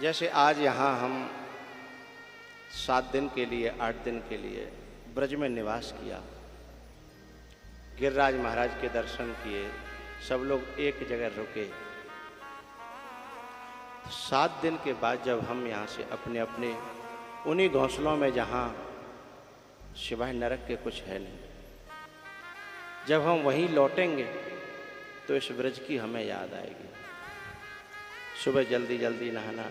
जैसे आज यहाँ हम 7 दिन के लिए 8 दिन के लिए ब्रज में निवास किया, गिरिराज महाराज के दर्शन किए, सब लोग एक जगह रुके। 7 दिन के बाद जब हम यहाँ से अपने अपने उन्हीं घोंसलों में जहाँ सिवाय नरक के कुछ है नहीं, जब हम वहीं लौटेंगे तो इस ब्रज की हमें याद आएगी। सुबह जल्दी जल्दी नहाना,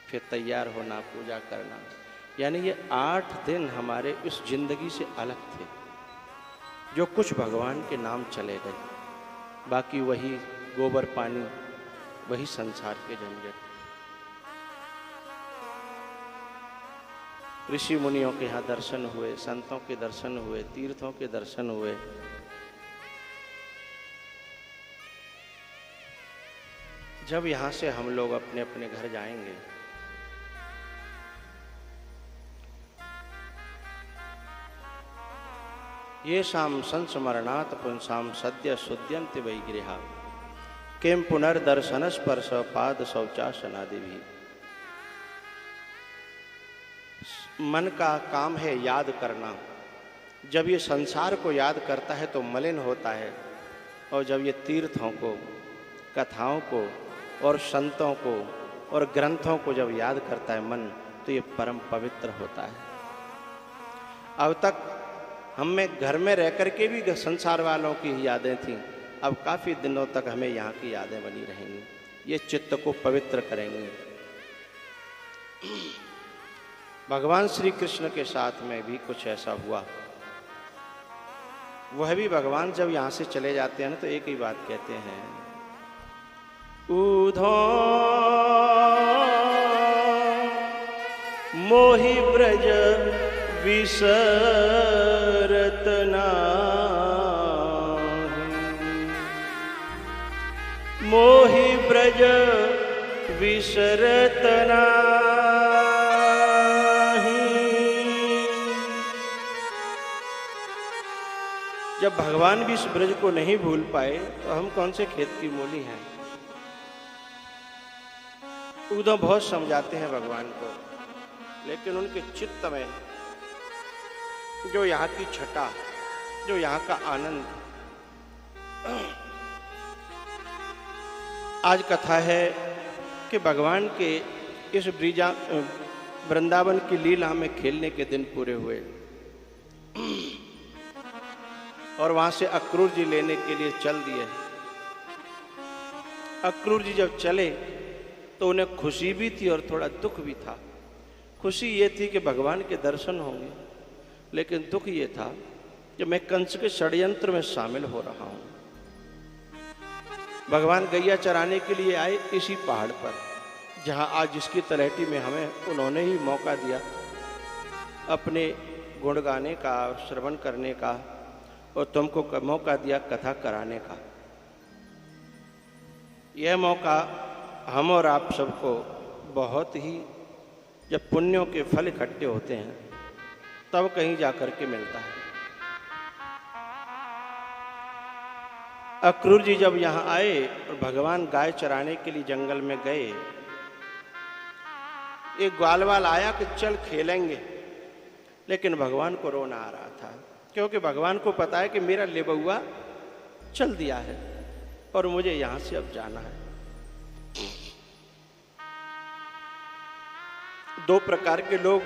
फिर तैयार होना, पूजा करना, यानी ये 8 दिन हमारे इस जिंदगी से अलग थे। जो कुछ भगवान के नाम चले गए, बाकी वही गोबर पानी, वही संसार के झंझट। ऋषि मुनियों के यहाँ दर्शन हुए, संतों के दर्शन हुए, तीर्थों के दर्शन हुए। जब यहाँ से हम लोग अपने अपने घर जाएंगे, ये शाम संस्मरणात् पुंसाम सद्य शुद्ध्यन्ति वै गृहा किम पुनर्दर्शन स्पर्श पाद शौचासनादि भी। मन का काम है याद करना। जब ये संसार को याद करता है तो मलिन होता है, और जब ये तीर्थों को, कथाओं को और संतों को और ग्रंथों को जब याद करता है मन, तो ये परम पवित्र होता है। अब तक हमें घर में रह कर के भी संसार वालों की ही यादें थीं, अब काफ़ी दिनों तक हमें यहाँ की यादें बनी रहेंगी। ये चित्त को पवित्र करेंगे। भगवान श्री कृष्ण के साथ में भी कुछ ऐसा हुआ। वह भी भगवान जब यहाँ से चले जाते हैं ना, तो एक ही बात कहते हैं, ऊधो मोहि ब्रज विसरत नाहि, मोहि ब्रज विसरत नाहि। जब भगवान भी इस ब्रज को नहीं भूल पाए तो हम कौन से खेत की मूली हैं। उद्धव बहुत समझाते हैं भगवान को, लेकिन उनके चित्त में जो यहाँ की छटा, जो यहाँ का आनंद। आज कथा है कि भगवान के इस वृंदावन की लीला में खेलने के दिन पूरे हुए, और वहां से अक्रूर जी लेने के लिए चल दिए। अक्रूर जी जब चले तो उन्हें खुशी भी थी और थोड़ा दुख भी था। खुशी ये थी कि भगवान के दर्शन होंगे, लेकिन दुख ये था कि मैं कंस के षड्यंत्र में शामिल हो रहा हूं। भगवान गैया चराने के लिए आए इसी पहाड़ पर, जहां आज जिसकी तलहटी में हमें उन्होंने ही मौका दिया अपने गुण गाने का, श्रवण करने का, और तुमको मौका दिया कथा कराने का। यह मौका हम और आप सबको बहुत ही, जब पुण्यों के फल इकट्ठे होते हैं तब कहीं जाकर के मिलता है। अक्रूर जी जब यहाँ आए और भगवान गाय चराने के लिए जंगल में गए, एक ग्वालवाल आया कि चल खेलेंगे, लेकिन भगवान को रोना आ रहा था, क्योंकि भगवान को पता है कि मेरा लेबुआ चल दिया है और मुझे यहां से अब जाना है। 2 प्रकार के लोग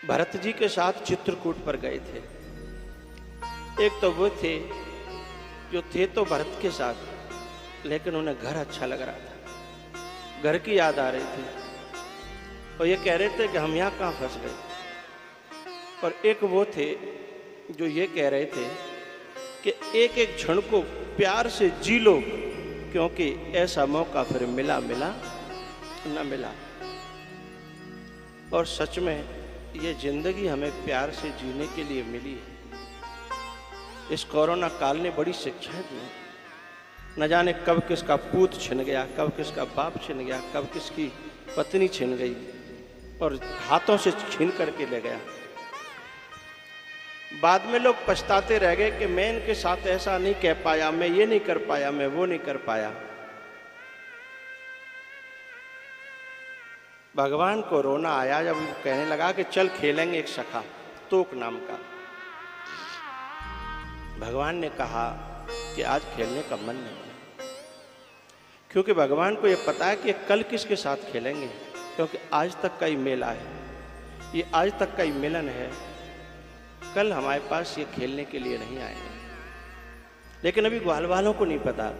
भरत जी के साथ चित्रकूट पर गए थे। एक तो वो थे जो थे तो भरत के साथ, लेकिन उन्हें घर अच्छा लग रहा था, घर की याद आ रही थी, और ये कह रहे थे कि हम यहाँ कहाँ फंस गए। और एक वो थे जो ये कह रहे थे कि एक एक क्षण को प्यार से जी लो, क्योंकि ऐसा मौका फिर मिला न मिला। और सच में ये जिंदगी हमें प्यार से जीने के लिए मिली है। इस कोरोना काल ने बड़ी शिक्षा दी। न जाने कब किसका पूत छिन गया, कब किसका बाप छिन गया, कब किसकी पत्नी छिन गई और हाथों से छीन करके ले गया। बाद में लोग पछताते रह गए कि मैं इनके साथ ऐसा नहीं कह पाया, मैं ये नहीं कर पाया, मैं वो नहीं कर पाया। भगवान को रोना आया जब वो कहने लगा कि चल खेलेंगे एक सखा तोक नाम का। भगवान ने कहा कि आज खेलने का मन नहीं है, क्योंकि भगवान को ये पता है कि कल किसके साथ खेलेंगे, क्योंकि आज तक का ही मेला है, ये आज तक का ही मिलन है, कल हमारे पास ये खेलने के लिए नहीं आएंगे। लेकिन अभी ग्वाल वालों को नहीं पता।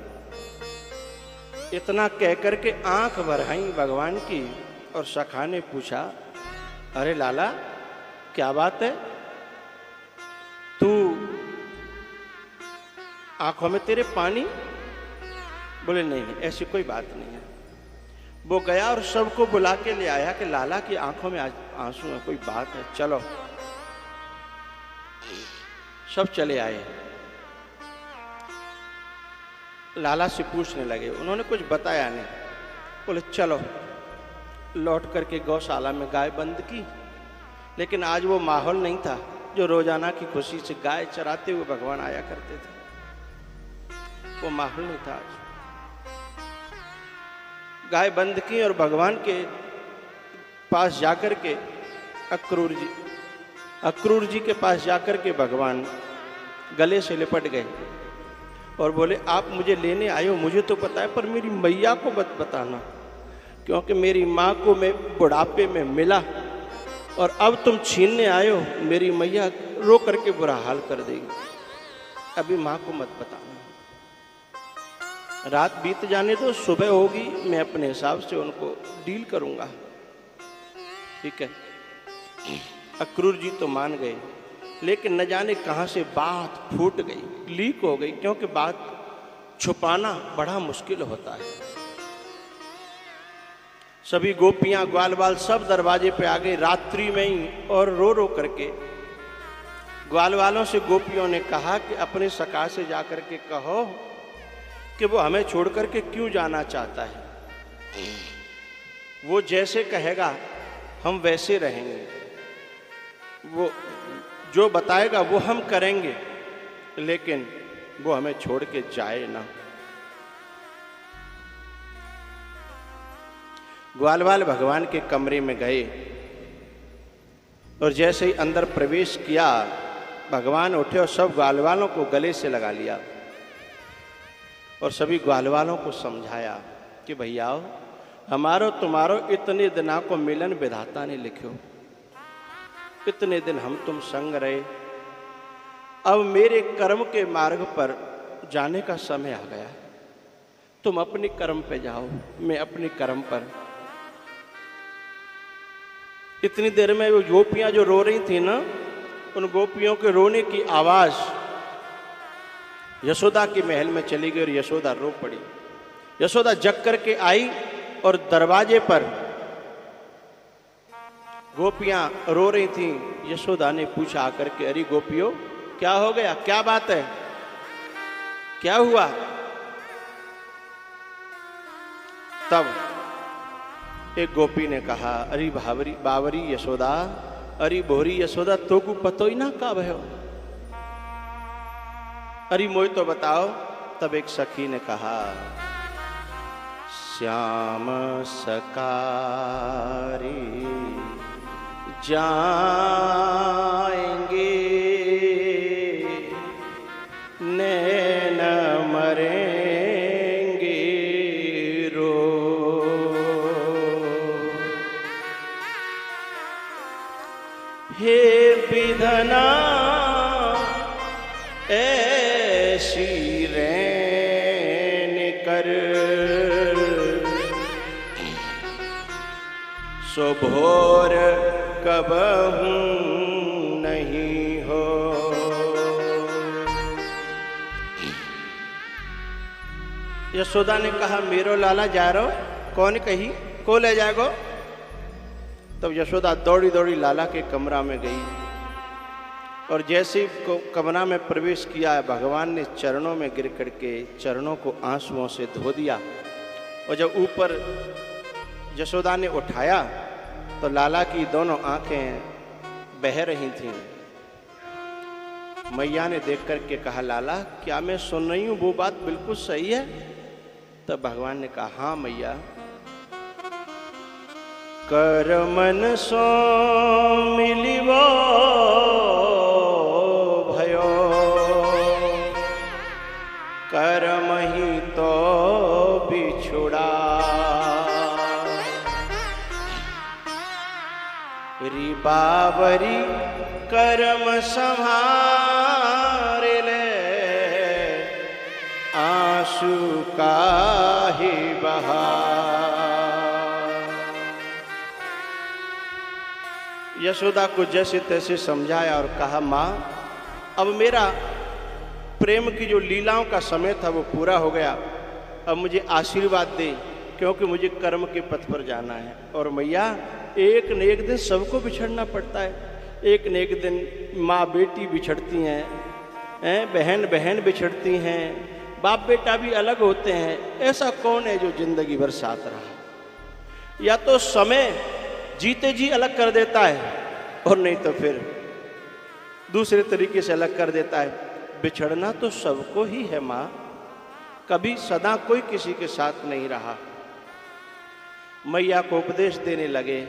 इतना कह करके आंख भराई भगवान की और सखा ने पूछा, अरे लाला क्या बात है, तू आंखों में तेरे पानी? बोले नहीं नहीं ऐसी कोई बात नहीं है। वो गया और सबको बुला के ले आया कि लाला की आंखों में आंसू है, कोई बात है, चलो। सब चले आए, लाला से पूछने लगे, उन्होंने कुछ बताया नहीं। बोले चलो। लौट करके गौशाला में गाय बंद की, लेकिन आज वो माहौल नहीं था जो रोजाना की खुशी से गाय चराते हुए भगवान आया करते थे, वो माहौल नहीं था आज। गाय बंद की और भगवान के पास जाकर के अक्रूर जी के पास जाकर के भगवान गले से लिपट गए और बोले, आप मुझे लेने आए हो, मुझे तो पता है, पर मेरी मैया को मत बताना, क्योंकि मेरी माँ को मैं बुढ़ापे में मिला और अब तुम छीनने आए हो, मेरी मैया रो करके बुरा हाल कर देगी, अभी माँ को मत बताना। रात बीत जाने दो, सुबह होगी, मैं अपने हिसाब से उनको डील करूंगा। ठीक है। अक्रूर जी तो मान गए, लेकिन न जाने कहां से बात फूट गई, लीक हो गई, क्योंकि बात छुपाना बड़ा मुश्किल होता है। सभी गोपियां ग्वाल बाल सब दरवाजे पे आ गए रात्रि में ही, और रो रो करके ग्वाल वालों से गोपियों ने कहा कि अपने सखा से जाकर के कहो कि वो हमें छोड़ करके क्यों जाना चाहता है, वो जैसे कहेगा हम वैसे रहेंगे, वो जो बताएगा वो हम करेंगे, लेकिन वो हमें छोड़ के जाए ना। ग्वालवाल भगवान के कमरे में गए और जैसे ही अंदर प्रवेश किया, भगवान उठे और सब ग्वालवालों को गले से लगा लिया और सभी ग्वालवालों को समझाया कि भैया हमारो तुम्हारो इतने दिना को मिलन विधाता ने लिखो, इतने दिन हम तुम संग रहे, अब मेरे कर्म के मार्ग पर जाने का समय आ गया, तुम अपने कर्म पे जाओ, मैं अपने कर्म पर। इतनी देर में वो गोपियां जो रो रही थी ना, उन गोपियों के रोने की आवाज यशोदा के महल में चली गई और यशोदा रो पड़ी। यशोदा जग करके आई और दरवाजे पर गोपियां रो रही थी। यशोदा ने पूछा आकर के, अरे गोपियों क्या हो गया, क्या बात है, क्या हुआ? तब एक गोपी ने कहा, अरे बावरी यशोदा, अरे बोहरी यशोदा, तो को पतो ही ना का भयो, अरे मोय तो बताओ। तब एक सखी ने कहा, श्याम सकारी जाएंगे, नैन मरेंगे रो, हे विधना ऐसी रैन कर, सो भोर कबहू नहीं हो। यशोदा ने कहा, मेरो लाला जा रहो, कौन कही को ले जाएगो? तब यशोदा दौड़ी दौड़ी लाला के कमरा में गई और जैसे ही कमरा में प्रवेश किया, भगवान ने चरणों में गिर करके चरणों को आंसुओं से धो दिया। और जब ऊपर यशोदा ने उठाया तो लाला की दोनों आंखें बह रही थीं। मैया ने देख करके कहा, लाला क्या मैं सुन रही हूँ वो बात बिल्कुल सही है? तब भगवान ने कहा, हाँ मैया, कर मन सो मिलिबो भयो, कर्म ही तो बिछुड़ा। री बावरी कर्म संहार ले, आंसू का ही बहा। यशोदा को जैसे तैसे समझाया और कहा, माँ अब मेरा प्रेम की जो लीलाओं का समय था वो पूरा हो गया, अब मुझे आशीर्वाद दे, क्योंकि मुझे कर्म के पथ पर जाना है। और मैया एक न एक दिन सबको बिछड़ना पड़ता है, एक न एक दिन माँ बेटी बिछड़ती हैं, बहन बहन बिछड़ती हैं, बाप बेटा भी अलग होते हैं। ऐसा कौन है जो जिंदगी भर साथ रहा? या तो समय जीते जी अलग कर देता है, और नहीं तो फिर दूसरे तरीके से अलग कर देता है। बिछड़ना तो सबको ही है माँ, कभी सदा कोई किसी के साथ नहीं रहा। मैया को उपदेश देने लगे।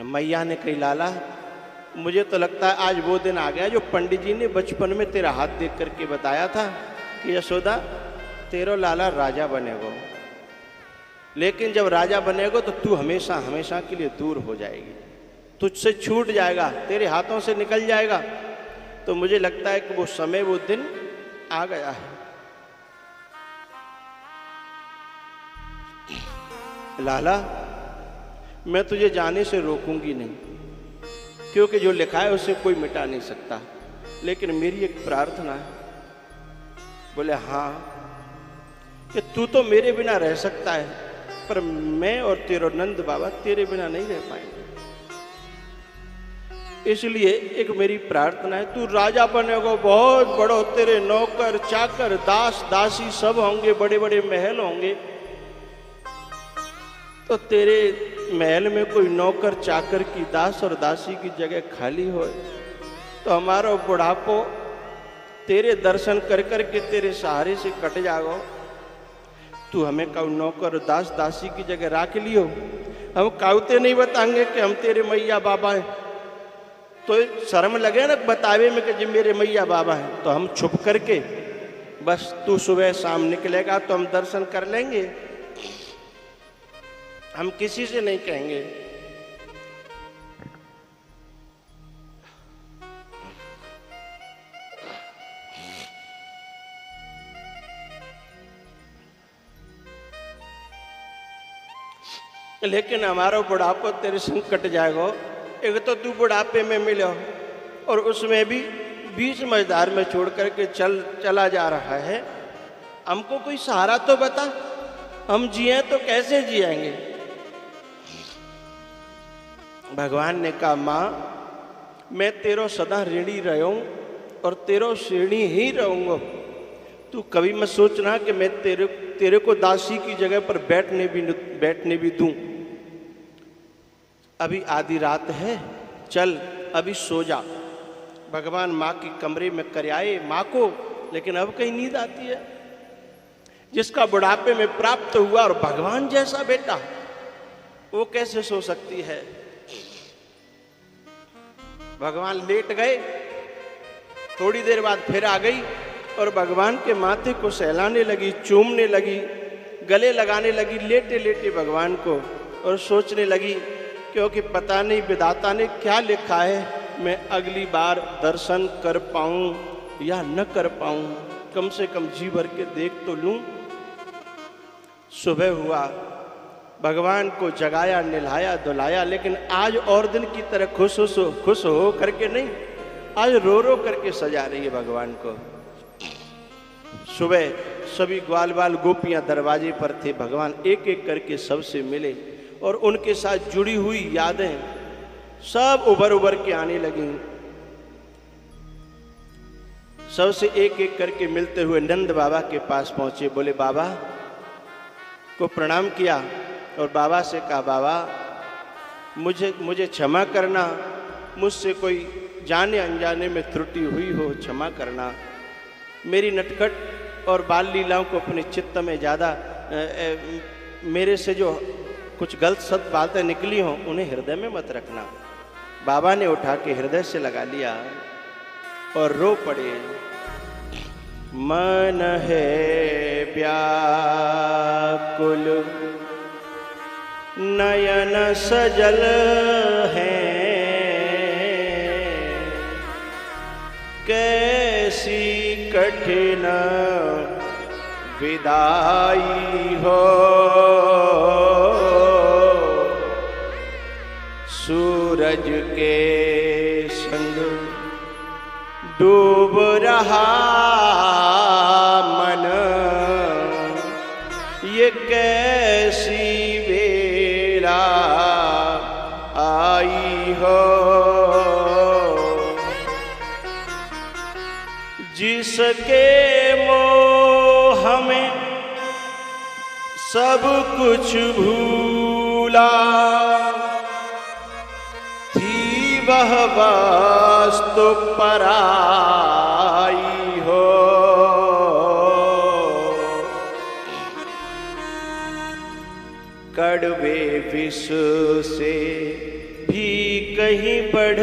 मैया ने कही, लाला मुझे तो लगता है आज वो दिन आ गया जो पंडित जी ने बचपन में तेरा हाथ देख करके बताया था कि यशोदा तेरो लाला राजा बनेगो, लेकिन जब राजा बनेगो तो तू हमेशा हमेशा के लिए दूर हो जाएगी, तुझसे छूट जाएगा, तेरे हाथों से निकल जाएगा। तो मुझे लगता है कि वो समय वो दिन आ गया है। लाला मैं तुझे जाने से रोकूंगी नहीं, क्योंकि जो लिखा है उसे कोई मिटा नहीं सकता, लेकिन मेरी एक प्रार्थना है। बोले हाँ, कि तू तो मेरे बिना रह सकता है, पर मैं और तेरो नंद बाबा तेरे बिना नहीं रह पाएंगे। इसलिए एक मेरी प्रार्थना है, तू राजा बनेगा, बहुत बड़ो, तेरे नौकर चाकर दास दासी सब होंगे, बड़े बड़े महल होंगे। तो तेरे महल में कोई नौकर चाकर की, दास और दासी की जगह खाली हो, तो हमारा बुढ़ापो तेरे दर्शन कर कर के तेरे सहारे से कट जाओ। तू हमें काउ नौकर दास दासी की जगह राख लियो, हम काउते नहीं बताएंगे कि हम तेरे मैया बाबा हैं। तो शर्म लगे ना बतावे में कि जी मेरे मैया बाबा हैं, तो हम छुप करके बस तू सुबह शाम निकलेगा तो हम दर्शन कर लेंगे, हम किसी से नहीं कहेंगे। लेकिन हमारा बुढ़ापा तेरे संग कट जाएगा। एक तो तू बुढ़ापे में मिलो और उसमें भी बीच मझधार में छोड़ करके चला जा रहा है। हमको कोई सहारा तो बता, हम जिए तो कैसे जिएंगे? भगवान ने कहा, माँ मैं तेरो सदा ऋणी रहूं और तेरो ऋणी ही रहूंगा। तू कभी मत सोचना कि मैं तेरे को दासी की जगह पर बैठने भी दूं। अभी आधी रात है, चल अभी सो जा। भगवान माँ की कमरे में कर आए माँ को, लेकिन अब कहीं नींद आती है। जिसका बुढ़ापे में प्राप्त हुआ और भगवान जैसा बेटा, वो कैसे सो सकती है? भगवान लेट गए, थोड़ी देर बाद फिर आ गई और भगवान के माथे को सहलाने लगी, चूमने लगी, गले लगाने लगी लेटे लेटे भगवान को, और सोचने लगी क्योंकि पता नहीं विधाता ने क्या लिखा है, मैं अगली बार दर्शन कर पाऊं या न कर पाऊं, कम से कम जी भर के देख तो लूं। सुबह हुआ, भगवान को जगाया, नहलाया धुलाया, लेकिन आज और दिन की तरह खुश हो करके नहीं, आज रो रो करके सजा रही है भगवान को। सुबह सभी ग्वाल बाल गोपियां दरवाजे पर थे, भगवान एक एक करके सबसे मिले और उनके साथ जुड़ी हुई यादें सब उभर के आने लगी। सबसे एक एक करके मिलते हुए नंद बाबा के पास पहुंचे, बोले बाबा को प्रणाम किया और बाबा से कहा, बाबा मुझे क्षमा करना, मुझसे कोई जाने अनजाने में त्रुटि हुई हो क्षमा करना। मेरी नटखट और बाल लीलाओं को अपने चित्त में ज़्यादा मेरे से जो कुछ गलत सत बातें निकली हों उन्हें हृदय में मत रखना। बाबा ने उठा के हृदय से लगा लिया और रो पड़े। मन है व्याकुल नयन सजल है, कैसी कठिन विदाई हो। सूरज के संग डूब रहा मन, ये कैसी बेला आई हो। जिसके मोह में सब कुछ भूला, थी वह वस्तु पराई हो। कड़वे विष से भी कहीं बढ़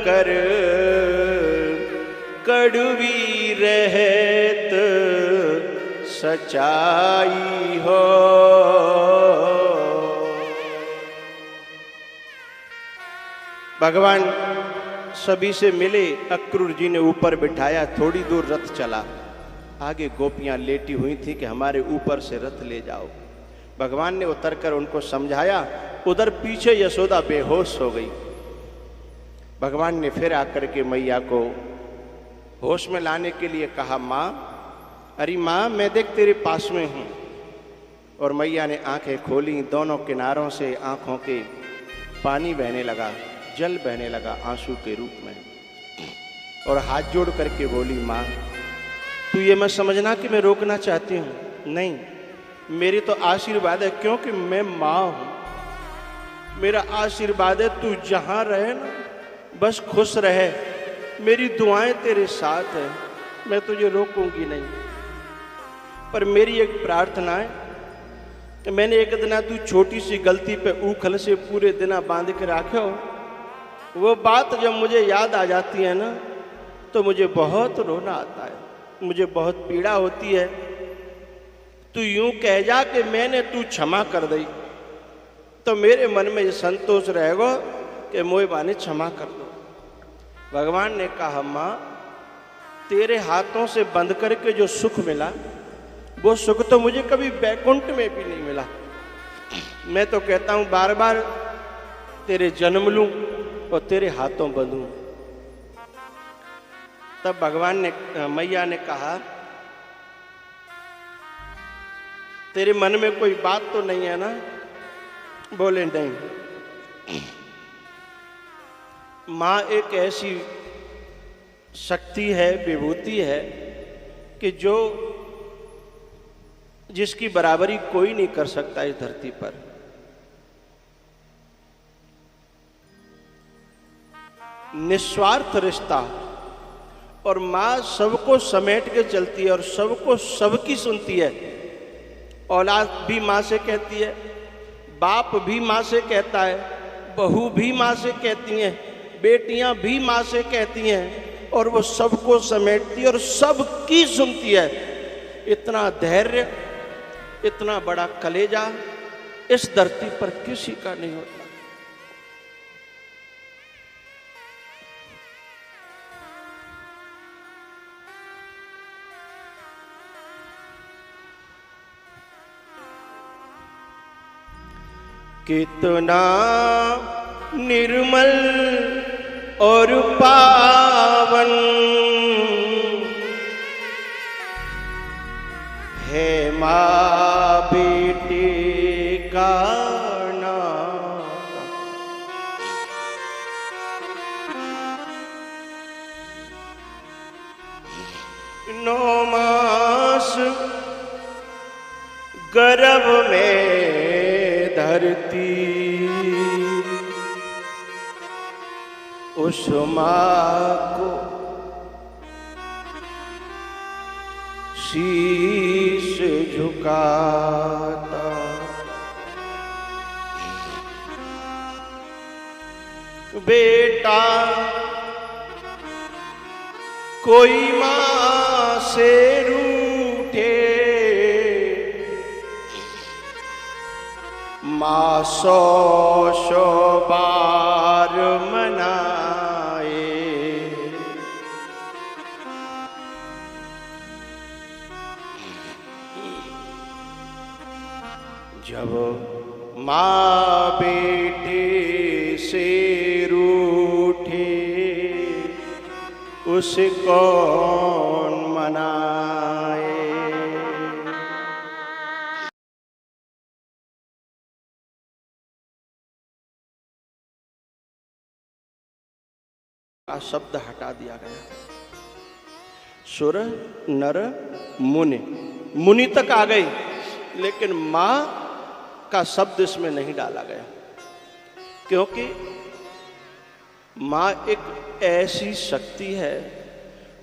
कर कड़वी रहत सच्चाई हो। भगवान सभी से मिले, अक्रूर जी ने ऊपर बिठाया, थोड़ी दूर रथ चला। आगे गोपियां लेटी हुई थी कि हमारे ऊपर से रथ ले जाओ। भगवान ने उतरकर उनको समझाया। उधर पीछे यशोदा बेहोश हो गई। भगवान ने फिर आकर के मैया को होश में लाने के लिए कहा, माँ, अरे माँ, मैं देख तेरे पास में हूँ। और मैया ने आंखें खोली, दोनों किनारों से आंखों के पानी बहने लगा, जल बहने लगा आंसू के रूप में। और हाथ जोड़ करके बोली, माँ, तू ये मत समझना कि मैं रोकना चाहती हूँ, नहीं, मेरी तो आशीर्वाद है, क्योंकि मैं माँ हूँ। मेरा आशीर्वाद है, तू जहाँ रहे ना बस खुश रहे। मेरी दुआएं तेरे साथ है, मैं तुझे रोकूंगी नहीं। पर मेरी एक प्रार्थना है कि मैंने एक दिन तू छोटी सी गलती पे ऊखल से पूरे दिन बांध के रखे हो, वो बात जब मुझे याद आ जाती है ना तो मुझे बहुत रोना आता है, मुझे बहुत पीड़ा होती है। तू यूं कह जा कि मैंने तू क्षमा कर दी, तो मेरे मन में ये संतोष रहेगा कि मोए माने क्षमा कर दो। भगवान ने कहा, माँ, तेरे हाथों से बंद करके जो सुख मिला वो सुख तो मुझे कभी बैकुंठ में भी नहीं मिला। मैं तो कहता हूँ बार बार तेरे जन्म लूं और तेरे हाथों बंधूं। तब भगवान ने, मैया ने कहा, तेरे मन में कोई बात तो नहीं है ना? बोले, नहीं। माँ एक ऐसी शक्ति है, विभूति है कि जो जिसकी बराबरी कोई नहीं कर सकता इस धरती पर। निस्वार्थ रिश्ता, और माँ सबको समेट के चलती है और सबको सबकी सुनती है। औलाद भी माँ से कहती है, बाप भी माँ से कहता है, बहू भी माँ से कहती हैं, बेटियां भी माँ से कहती हैं, और वो सबको समेटती है और सबकी सुनती है। इतना धैर्य, इतना बड़ा कलेजा इस धरती पर किसी का नहीं होता। कितना निर्मल और पावन है माँ बेटे का नाता। 9 मास गर्भ में धरती, उस माँ को शीश झुकाता बेटा कोई मां से रूठे, मां सौ सौ बार मनाए। जब मां बेटे से रूठे उसे कौन मनाए। का शब्द हटा दिया गया। सुर नर मुनि, मुनि तक आ गई, लेकिन मां का शब्द इसमें नहीं डाला गया, क्योंकि मां एक ऐसी शक्ति है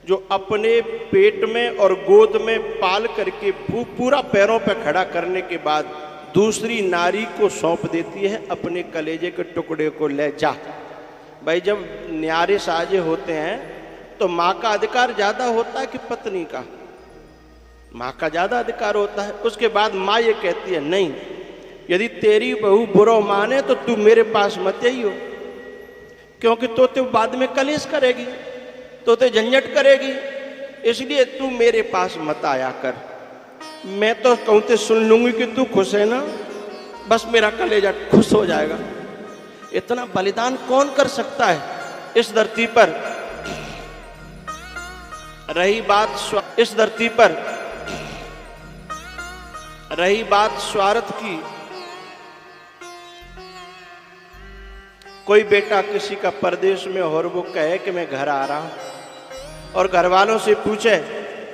जो अपने पेट में और गोद में पाल करके पूरा पैरों पर खड़ा करने के बाद दूसरी नारी को सौंप देती है, अपने कलेजे के टुकड़े को ले जा। भाई जब न्यारे साजे होते हैं तो माँ का अधिकार ज्यादा होता है कि पत्नी का? माँ का ज्यादा अधिकार होता है। उसके बाद माँ ये कहती है नहीं, यदि तेरी बहू बुरा माने तो तू मेरे पास मत आई हो, क्योंकि तो बाद में कलेश करेगी, तो झंझट करेगी, इसलिए तू मेरे पास मत आया कर। मैं तो कहूँ तो सुन लूंगी कि तू खुश है ना, बस मेरा कलेजा खुश हो जाएगा। इतना बलिदान कौन कर सकता है इस धरती पर? रही बात स्वार्थ की, कोई बेटा किसी का परदेश में और वो कहे कि मैं घर आ रहा हूं और घर वालों से पूछे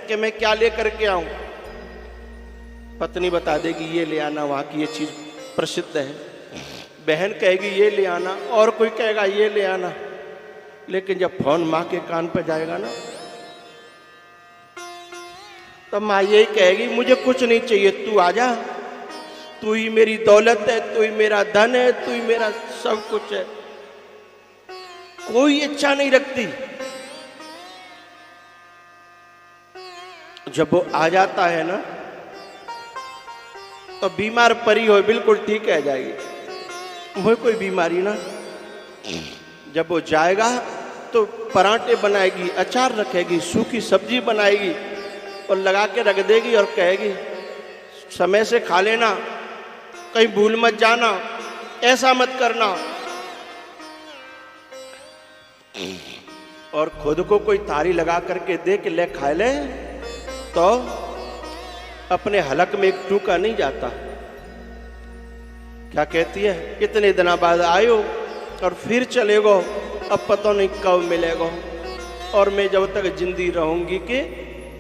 कि मैं क्या लेकर के आऊं, पत्नी बता देगी ये ले आना, वहां की ये चीज प्रसिद्ध है। बहन कहेगी ये ले आना, और कोई कहेगा ये ले आना। लेकिन जब फोन माँ के कान पर जाएगा ना, तो माँ यही कहेगी मुझे कुछ नहीं चाहिए, तू आ जा, तू ही मेरी दौलत है, तू ही मेरा धन है, तू ही मेरा सब कुछ है। कोई इच्छा नहीं रखती। जब वो आ जाता है ना, तो बीमार पड़ी हो बिल्कुल ठीक है जाएगी, मुझे कोई बीमारी ना। जब वो जाएगा तो पराठे बनाएगी, अचार रखेगी, सूखी सब्जी बनाएगी और लगा के रख देगी और कहेगी समय से खा लेना, कहीं भूल मत जाना, ऐसा मत करना। और खुद को कोई तारी लगा करके दे कि ले खा ले, तो अपने हलक में एक टूका नहीं जाता। क्या कहती है, कितने दिनों बाद आयो और फिर चले गो, अब पता नहीं कब मिलेगा, और मैं जब तक जिंदी रहूंगी कि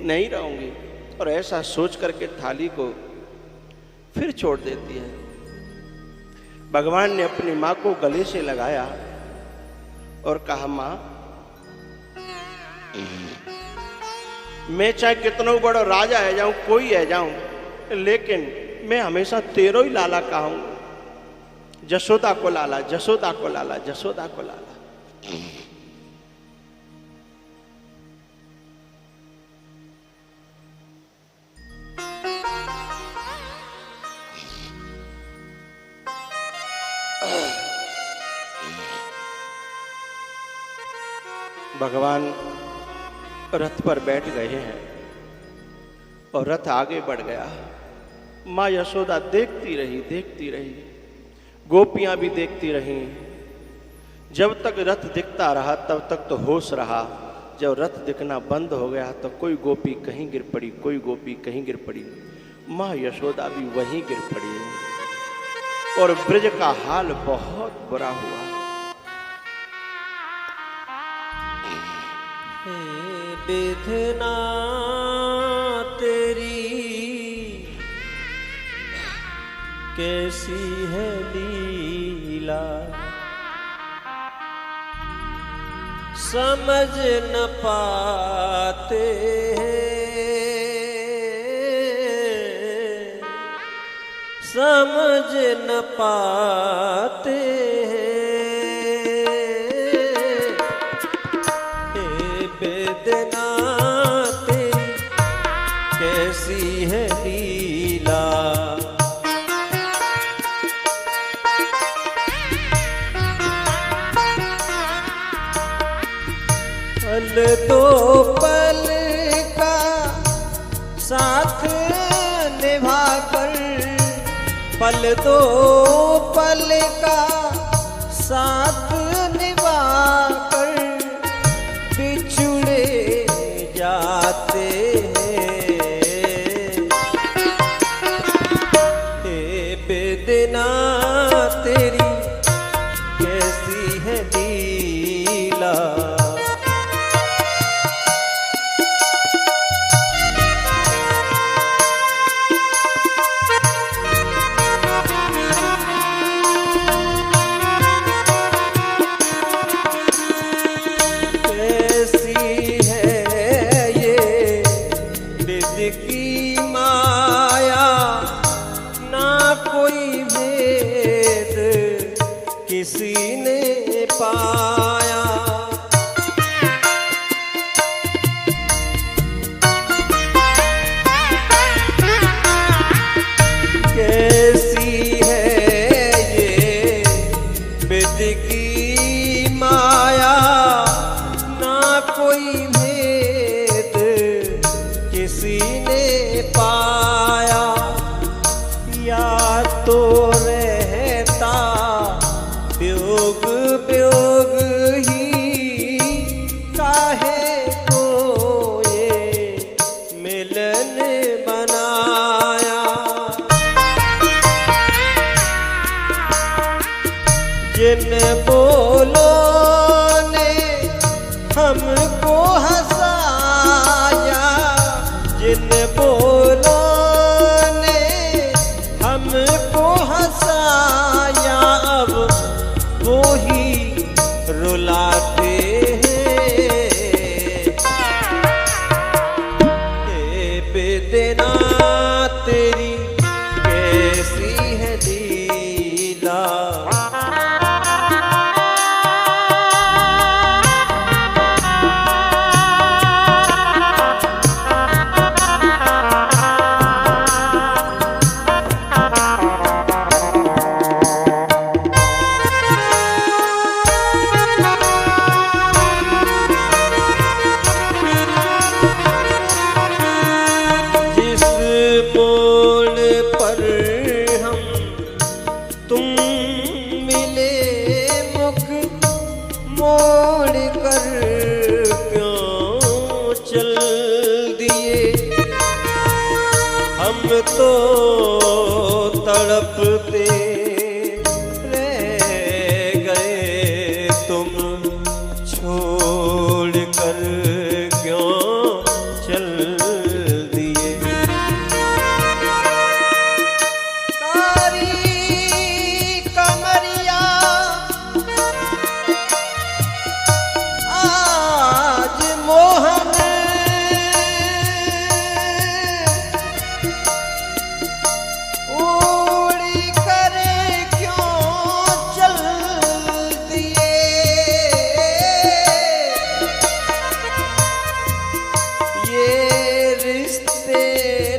नहीं रहूंगी। और ऐसा सोच करके थाली को फिर छोड़ देती है। भगवान ने अपनी माँ को गले से लगाया और कहा माँ, मैं चाहे कितना बड़ा राजा है जाऊं, कोई है जाऊं, लेकिन मैं हमेशा तेरो ही लाला कहूंगा। जसोदा को लाला, जसोदा को लाला, जसोदा को लाला। भगवान रथ पर बैठ गए हैं और रथ आगे बढ़ गया। माँ यशोदा देखती रही, गोपियां भी देखती रहीं। जब तक रथ दिखता रहा तब तक तो होश रहा। जब रथ दिखना बंद हो गया तो कोई गोपी कहीं गिर पड़ी, कोई गोपी कहीं गिर पड़ी। माँ यशोदा भी वहीं गिर पड़ी और ब्रज का हाल बहुत बुरा हुआ। विधना तेरी कैसी है लीला, समझ न पाते समझ न पाते हैं। दो पल का साथ निभा कर बिछुड़े जाते हैं। हे बेदना तेरी कैसी है लीला, की माया ना कोई भेद किसी ने पाया। कैसी है ये विध की माया ना कोई भेद किसी ने पाया। या तो रहता वियोग वियोग ही, काहे को ये मिलन बनाया। जिन बोलों ने हमको हंसाया, जिन बोलों ने हमको हंसाया, अब वो ही रुलाते हैं। ये बेदना तेरी कैसी है लीला, मोड़ कर क्यों चल दिए। हम तो तड़पते रह गए, तुम छोड़ कर क्यों चल दिए। कारी कमरिया मोहन उड़ी करे क्यों चल दिए। ये रिश्ते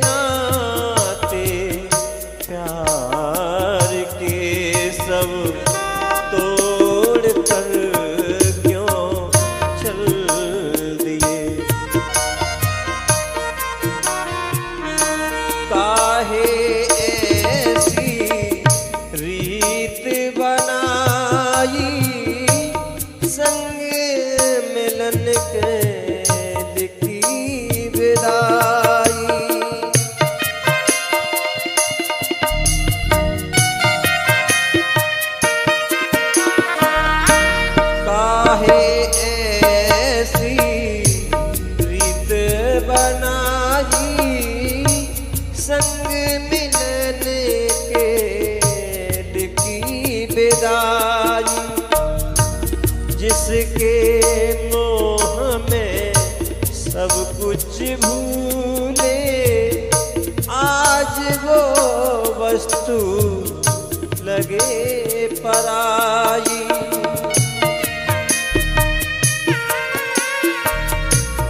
नाते प्यार के सब तोड़ कर क्यों चल दिए। काहे ऐसी रीत बनाई, संग मिलन के लिखी विदाई। काहे ऐसी रीत बनाई, संग मिलन के लिखी विदाई। जिसके मोह में सब कुछ भूले, आज वो वस्तु लगे पराई।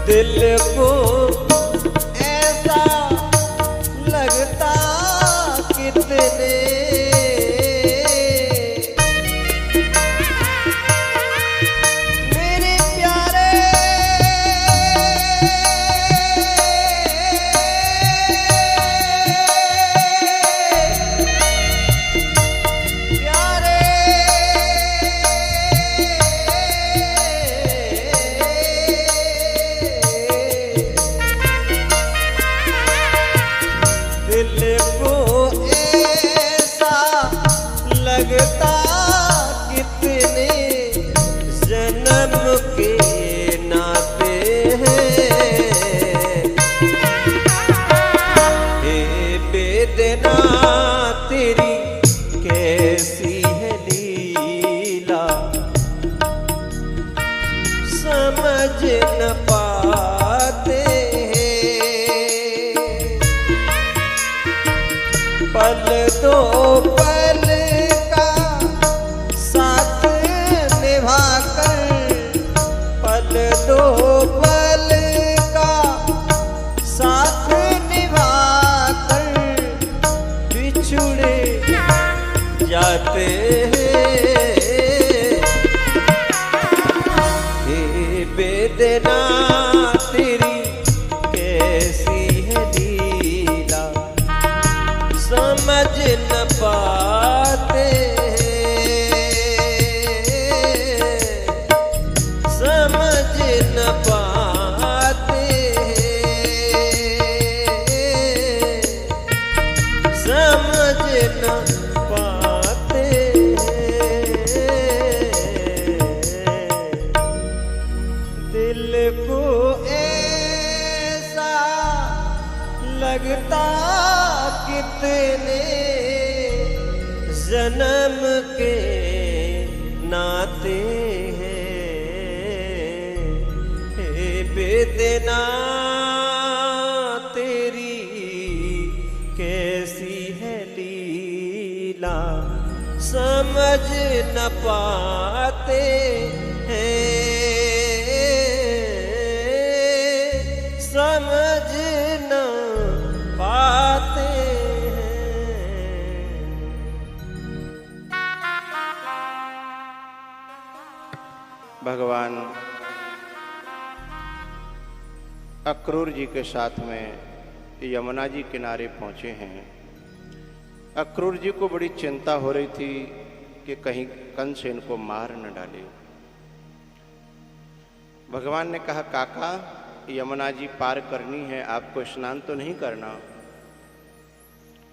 दिल को ऐसा लगता कितने मेरे प्यारे नाते हे बेदना तेरी कैसी है लीला समझ न पाते समझ न पाते समझ न पाते दिल को ऐसा लगता कितने जन्म के नाते हैं हे बेदना तेरी कैसी है लीला समझ न पाते हैं समझ न पाते हैं। भगवान अक्रूर जी के साथ में यमुना जी किनारे पहुंचे हैं। अक्रूर जी को बड़ी चिंता हो रही थी कि कहीं कंस इनको मार न डाले। भगवान ने कहा, काका यमुना जी पार करनी है, आपको स्नान तो नहीं करना?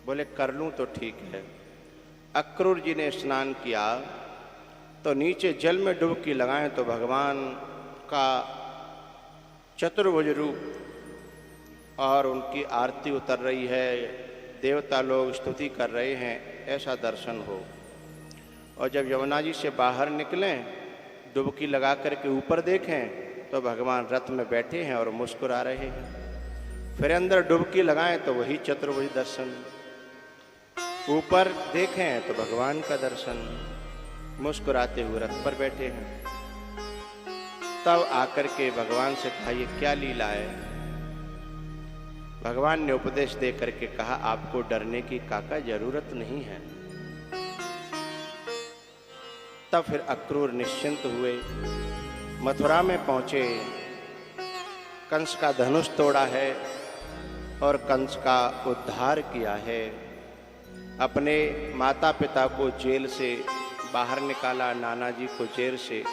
बोले कर लूं तो ठीक है। अक्रूर जी ने स्नान किया तो नीचे जल में डुबकी लगाएं तो भगवान का चतुर्भुज रूप और उनकी आरती उतर रही है, देवता लोग स्तुति कर रहे हैं, ऐसा दर्शन हो। और जब यमुना जी से बाहर निकलें, डुबकी लगा करके ऊपर देखें तो भगवान रथ में बैठे हैं और मुस्कुरा रहे हैं। फिर अंदर डुबकी लगाएं तो वही चतुर्भुज दर्शन, ऊपर देखें तो भगवान का दर्शन, मुस्कुराते हुए रथ पर बैठे हैं। तब आकर के भगवान से कहा, ये क्या लीला है? भगवान ने उपदेश दे करके कहा, आपको डरने की काका जरूरत नहीं है। तब फिर अक्रूर निश्चिंत हुए, मथुरा में पहुंचे, कंस का धनुष तोड़ा है और कंस का उद्धार किया है, अपने माता पिता को जेल से बाहर निकाला, नाना जी को जेल से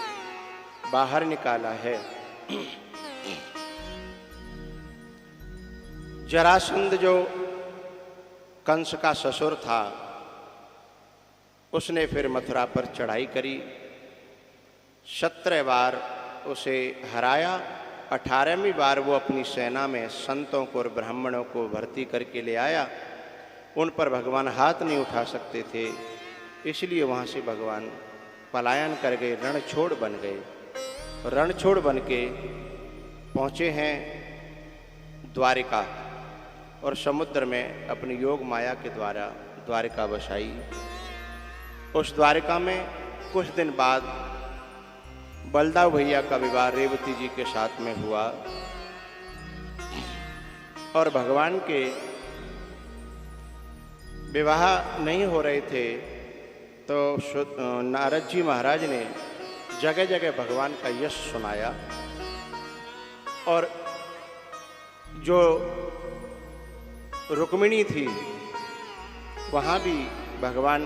बाहर निकाला है। जरासंध जो कंस का ससुर था, उसने फिर मथुरा पर चढ़ाई करी, 17 बार उसे हराया। 18वीं बार वो अपनी सेना में संतों को और ब्राह्मणों को भर्ती करके ले आया। उन पर भगवान हाथ नहीं उठा सकते थे, इसलिए वहाँ से भगवान पलायन कर गए, रणछोड़ बन गए। रणछोड़ बन के पहुँचे हैं द्वारिका और समुद्र में अपनी योग माया के द्वारा द्वारिका बसाई। उस द्वारिका में कुछ दिन बाद बलदाव भैया का विवाह रेवती जी के साथ में हुआ और भगवान के विवाह नहीं हो रहे थे तो नारद जी महाराज ने जगह जगह भगवान का यश सुनाया। और जो रुक्मिणी थी वहाँ भी भगवान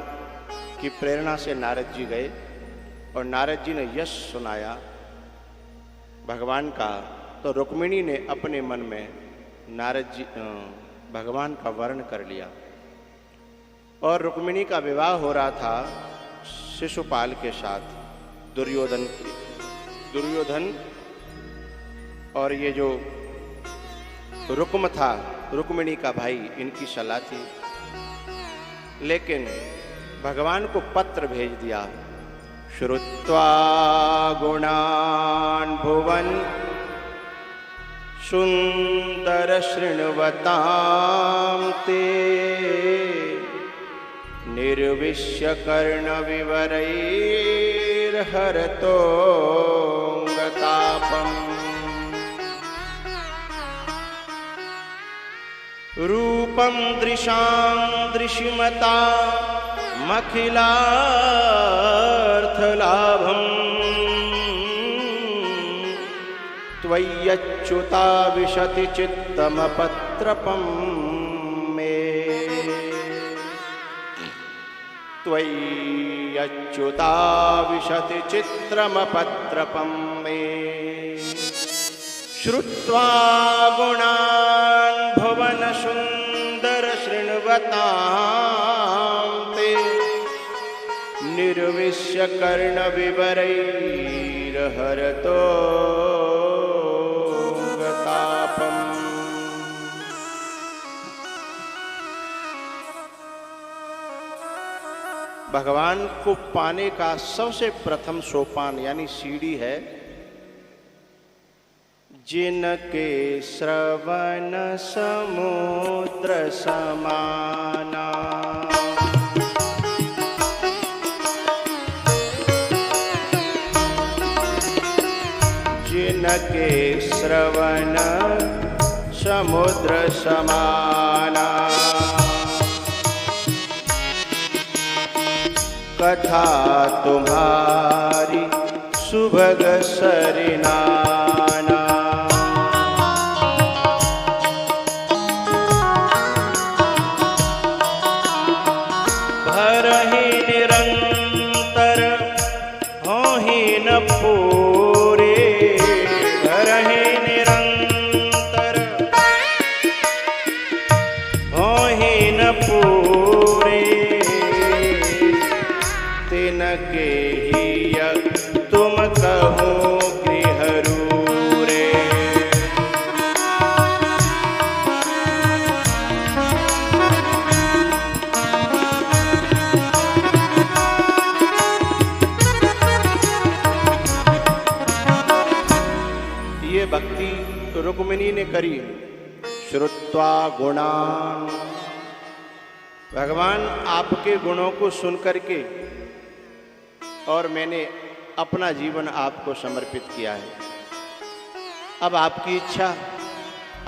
की प्रेरणा से नारद जी गए और नारद जी ने यश सुनाया भगवान का। तो रुक्मिणी ने अपने मन में नारद जी भगवान का वर्ण कर लिया और रुक्मिणी का विवाह हो रहा था शिशुपाल के साथ, दुर्योधन और ये जो रुक्म था, रुक्मिणी का भाई, इनकी सलाह थी। लेकिन भगवान को पत्र भेज दिया, श्रुत्वा गुणान् भुवन सुंदर शृण्वतां ते निर्विश्य कर्ण विवरैर्हरतोऽङ्गतापम् रूपं दृशां दृशिमता मखिलार्थलाभम् त्वय्यच्युता विशति चित्तमपत्रपं मे त्वय्यच्युता विशति चित्रमपत्रपं मे श्रुत्वा गुणान् भुवन सुन्दर शृण्वतां ते निर्विश्य कर्णविवरैर्हरतो गतापम्। भगवान को पाने का सबसे प्रथम सोपान यानी सीढ़ी है जिनके श्रवण समुद्र समाना जिनके श्रवण समुद्र समाना कथा तुम्हारी सुभग सरिनाना भरहि निरंतर होहि न पूरे भरहि निरंतर होहि न पूरे तिनके हिय तुम कहो गृहरूरे ये भक्ति रुक्मिणी ने करी। श्रुत्वा गुणान, भगवान आपके गुणों को सुन करके और मैंने अपना जीवन आपको समर्पित किया है। अब आपकी इच्छा,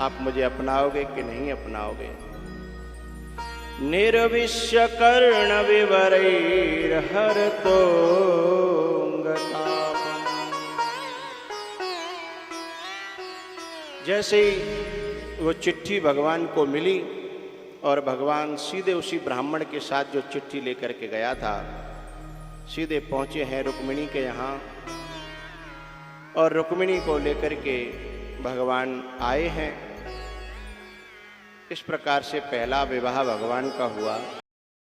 आप मुझे अपनाओगे कि नहीं अपनाओगे। निर्विश्य कर्ण विवरैर्हरतो गतापम्। जैसे ही वो चिट्ठी भगवान को मिली और भगवान सीधे उसी ब्राह्मण के साथ जो चिट्ठी लेकर के गया था सीधे पहुंचे हैं रुक्मिणी के यहाँ और रुक्मिणी को लेकर के भगवान आए हैं। इस प्रकार से पहला विवाह भगवान का हुआ।